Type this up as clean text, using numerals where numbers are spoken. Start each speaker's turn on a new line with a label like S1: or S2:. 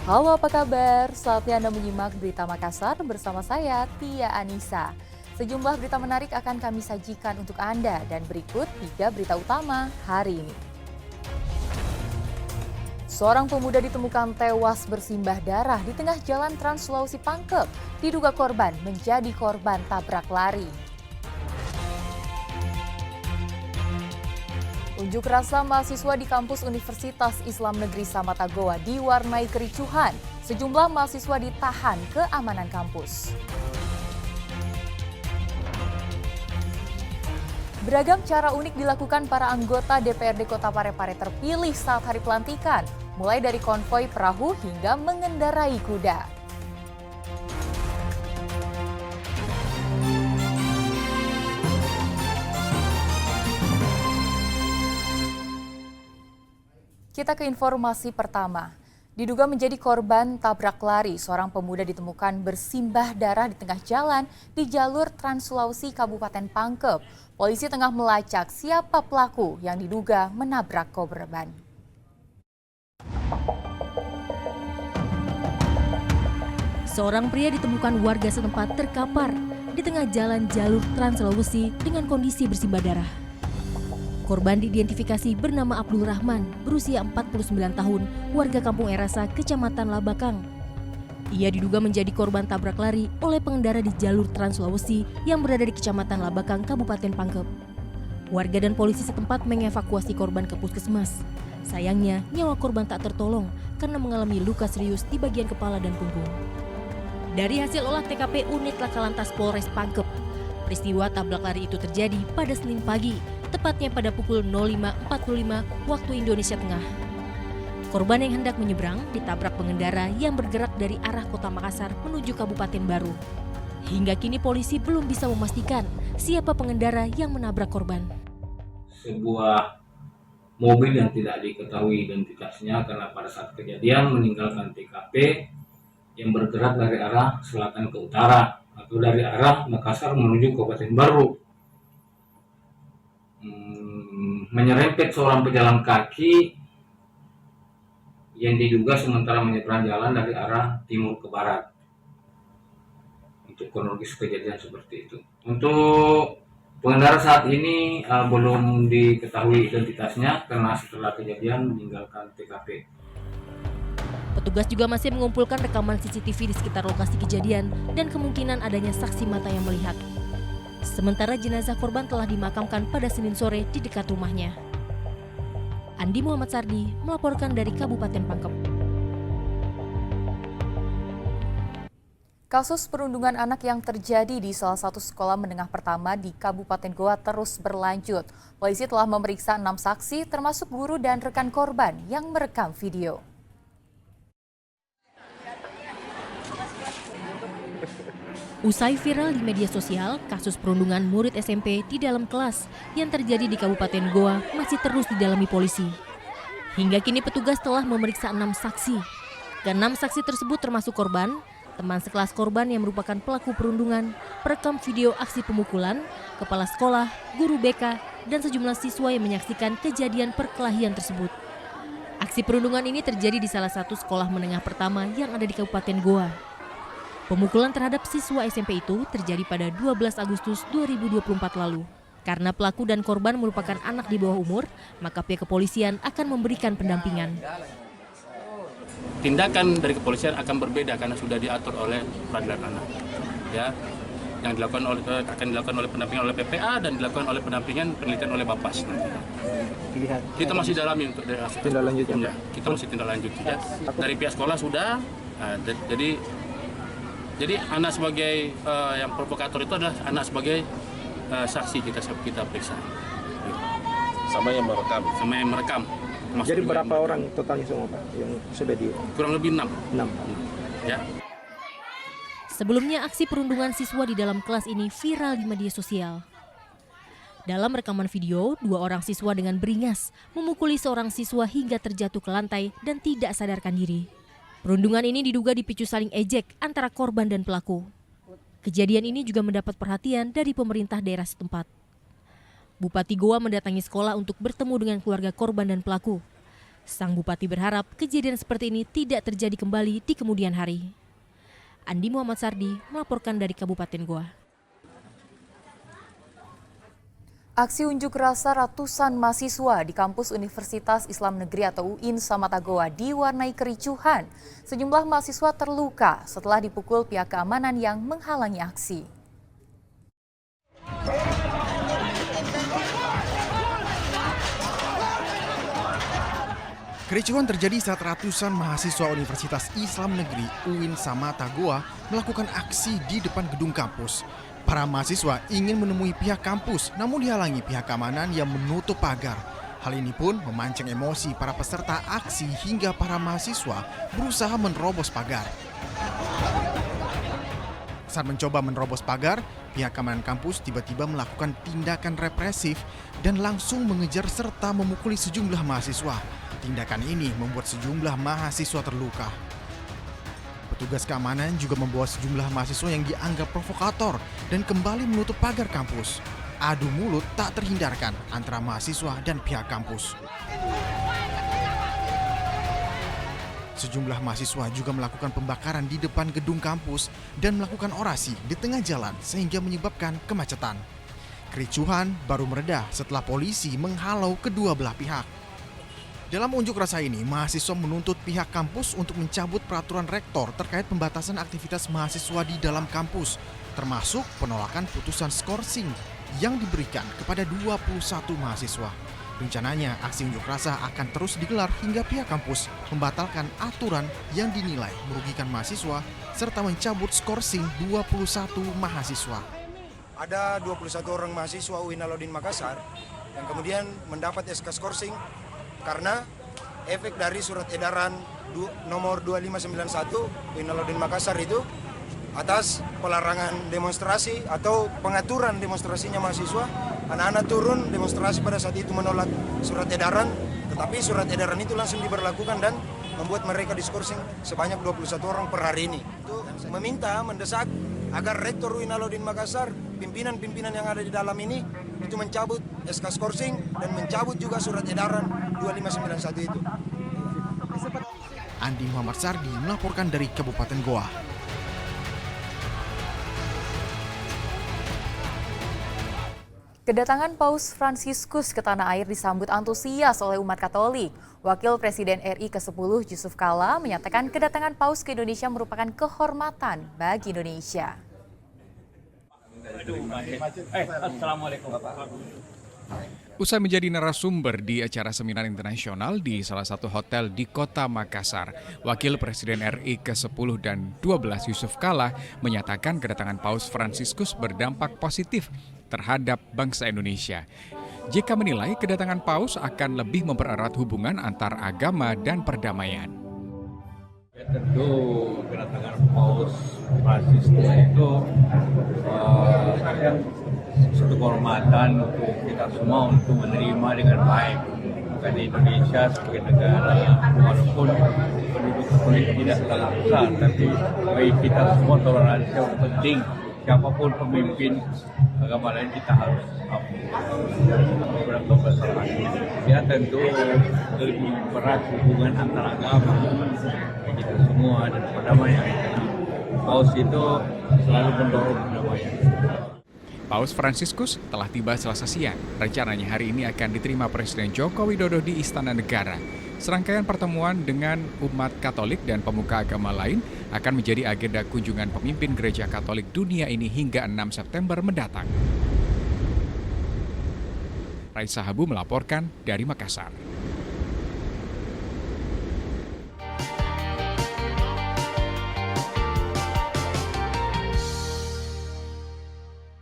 S1: Halo, apa kabar? Saatnya Anda menyimak Berita Makassar bersama saya, Tia Anissa. Sejumlah berita menarik akan kami sajikan untuk Anda dan berikut 3 berita utama hari ini. Seorang pemuda ditemukan tewas bersimbah darah di tengah jalan Trans Sulawesi Pangkep. Diduga korban menjadi korban tabrak lari. Unjuk rasa mahasiswa di kampus Universitas Islam Negeri Samatagoa diwarnai kericuhan. Sejumlah mahasiswa ditahan keamanan kampus. Beragam cara unik dilakukan para anggota DPRD Kota Parepare terpilih saat hari pelantikan, mulai dari konvoi perahu hingga mengendarai kuda. Kita ke informasi pertama. Diduga menjadi korban tabrak lari, seorang pemuda ditemukan bersimbah darah di tengah jalan di jalur Trans Sulawesi Kabupaten Pangkep. Polisi tengah melacak siapa pelaku yang diduga menabrak korban.
S2: Seorang pria ditemukan warga setempat terkapar di tengah jalan jalur Trans Sulawesi dengan kondisi bersimbah darah. Korban diidentifikasi bernama Abdul Rahman, berusia 49 tahun, warga Kampung Erasa, Kecamatan Labakang. Ia diduga menjadi korban tabrak lari oleh pengendara di jalur Trans Sulawesi yang berada di Kecamatan Labakang, Kabupaten Pangkep. Warga dan polisi setempat mengevakuasi korban ke puskesmas. Sayangnya, nyawa korban tak tertolong karena mengalami luka serius di bagian kepala dan punggung. Dari hasil olah TKP unit Lakalantas Polres Pangkep, peristiwa tabrak lari itu terjadi pada Senin pagi, tepatnya pada pukul 05.45 waktu Indonesia Tengah. Korban yang hendak menyeberang ditabrak pengendara yang bergerak dari arah Kota Makassar menuju Kabupaten Baru. Hingga kini polisi belum bisa memastikan siapa pengendara yang menabrak korban.
S3: Sebuah mobil yang tidak diketahui identitasnya karena pada saat kejadian meninggalkan TKP yang bergerak dari arah selatan ke utara atau dari arah Makassar menuju Kabupaten Baru. Menyerempet seorang pejalan kaki yang diduga sementara menyeberang jalan dari arah timur ke barat. Untuk kronologis kejadian seperti itu. Untuk pengendara saat ini belum diketahui identitasnya karena setelah kejadian meninggalkan TKP.
S2: Petugas juga masih mengumpulkan rekaman CCTV di sekitar lokasi kejadian dan kemungkinan adanya saksi mata yang melihat. Sementara jenazah korban telah dimakamkan pada Senin sore di dekat rumahnya. Andi Muhammad Sardi melaporkan dari Kabupaten Pangkep.
S1: Kasus perundungan anak yang terjadi di salah satu sekolah menengah pertama di Kabupaten Goa terus berlanjut. Polisi telah memeriksa 6 saksi termasuk guru dan rekan korban yang merekam video.
S2: Usai viral di media sosial, kasus perundungan murid SMP di dalam kelas yang terjadi di Kabupaten Goa masih terus didalami polisi. Hingga kini petugas telah memeriksa 6 saksi. Ke-6 saksi tersebut termasuk korban, teman sekelas korban yang merupakan pelaku perundungan, perekam video aksi pemukulan, kepala sekolah, guru BK, dan sejumlah siswa yang menyaksikan kejadian perkelahian tersebut. Aksi perundungan ini terjadi di salah satu sekolah menengah pertama yang ada di Kabupaten Goa. Pemukulan terhadap siswa SMP itu terjadi pada 12 Agustus 2024 lalu. Karena pelaku dan korban merupakan anak di bawah umur, maka pihak kepolisian akan memberikan pendampingan.
S4: Tindakan dari kepolisian akan berbeda karena sudah diatur oleh peradilan anak. Ya, yang akan dilakukan oleh pendampingan oleh PPA dan dilakukan oleh pendampingan penelitian oleh Bapas. Kita masih dalami untuk dari hasil tindak lanjut. Ya, kita masih tindak lanjut. Ya. Dari pihak sekolah sudah, jadi anak sebagai yang provokator itu adalah anak sebagai saksi kita periksa.
S5: Sama yang merekam.
S4: Jadi
S5: berapa orang totalnya semua Pak yang sudah di?
S4: Kurang lebih 6. Ya.
S2: Sebelumnya aksi perundungan siswa di dalam kelas ini viral di media sosial. Dalam rekaman video, 2 orang siswa dengan beringas memukuli seorang siswa hingga terjatuh ke lantai dan tidak sadarkan diri. Perundungan ini diduga dipicu saling ejek antara korban dan pelaku. Kejadian ini juga mendapat perhatian dari pemerintah daerah setempat. Bupati Goa mendatangi sekolah untuk bertemu dengan keluarga korban dan pelaku. Sang bupati berharap kejadian seperti ini tidak terjadi kembali di kemudian hari. Andi Muhammad Sardi melaporkan dari Kabupaten Goa.
S1: Aksi unjuk rasa ratusan mahasiswa di kampus Universitas Islam Negeri atau UIN Samatagoa diwarnai kericuhan. Sejumlah mahasiswa terluka setelah dipukul pihak keamanan yang menghalangi aksi.
S6: Kericuhan terjadi saat ratusan mahasiswa Universitas Islam Negeri UIN Samatagoa melakukan aksi di depan gedung kampus. Para mahasiswa ingin menemui pihak kampus, namun dihalangi pihak keamanan yang menutup pagar. Hal ini pun memancing emosi para peserta aksi hingga para mahasiswa berusaha menerobos pagar. Saat mencoba menerobos pagar, pihak keamanan kampus tiba-tiba melakukan tindakan represif dan langsung mengejar serta memukuli sejumlah mahasiswa. Tindakan ini membuat sejumlah mahasiswa terluka. Petugas keamanan juga membawa sejumlah mahasiswa yang dianggap provokator dan kembali menutup pagar kampus. Adu mulut tak terhindarkan antara mahasiswa dan pihak kampus. Sejumlah mahasiswa juga melakukan pembakaran di depan gedung kampus dan melakukan orasi di tengah jalan sehingga menyebabkan kemacetan. Kericuhan baru mereda setelah polisi menghalau kedua belah pihak. Dalam unjuk rasa ini, mahasiswa menuntut pihak kampus untuk mencabut peraturan rektor terkait pembatasan aktivitas mahasiswa di dalam kampus, termasuk penolakan putusan skorsing yang diberikan kepada 21 mahasiswa. Rencananya, aksi unjuk rasa akan terus digelar hingga pihak kampus membatalkan aturan yang dinilai merugikan mahasiswa serta mencabut skorsing 21 mahasiswa.
S7: Ada 21 orang mahasiswa UIN Alauddin Makassar yang kemudian mendapat SK skorsing karena efek dari surat edaran nomor 2591 UIN Alauddin Makassar itu atas pelarangan demonstrasi atau pengaturan demonstrasinya mahasiswa. Anak-anak turun demonstrasi pada saat itu menolak surat edaran, tetapi surat edaran itu langsung diberlakukan dan membuat mereka diskorsing sebanyak 21 orang per hari ini. Itu meminta, mendesak agar Rektor UIN Alauddin Makassar, pimpinan-pimpinan yang ada di dalam ini itu mencabut SK skorsing dan mencabut juga surat edaran 2591 itu.
S6: Andi Muhammad Sardi melaporkan dari Kabupaten Goa.
S1: Kedatangan Paus Fransiskus ke tanah air disambut antusias oleh umat Katolik. Wakil Presiden RI ke-10 Yusuf Kalla menyatakan kedatangan Paus ke Indonesia merupakan kehormatan bagi Indonesia.
S8: Usai menjadi narasumber di acara seminar internasional di salah satu hotel di kota Makassar, Wakil Presiden RI ke-10 dan 12 Yusuf Kalla menyatakan kedatangan Paus Fransiskus berdampak positif terhadap bangsa Indonesia. JK menilai kedatangan Paus akan lebih mempererat hubungan antar agama dan perdamaian.
S9: Ya, tentu kedatangan Paus Fransiskus itu suatu kehormatan untuk kita semua untuk menerima dengan baik. Karena Indonesia sebagai negara walaupun penduduk Katolik tidak terlalu besar, tapi bagi kita semua toleransi yang penting. Siapapun pemimpin agama lain kita harus ya tentu lebih berat hubungan antara agama kita semua dan perdamaian. Paus itu selalu mendorong perdamaian.
S8: Paus Fransiskus telah tiba Selasa siang. Rencananya hari ini akan diterima Presiden Joko Widodo di Istana Negara. Serangkaian pertemuan dengan umat Katolik dan pemuka agama lain akan menjadi agenda kunjungan pemimpin Gereja Katolik dunia ini hingga 6 September mendatang. Raisa Habu melaporkan dari Makassar.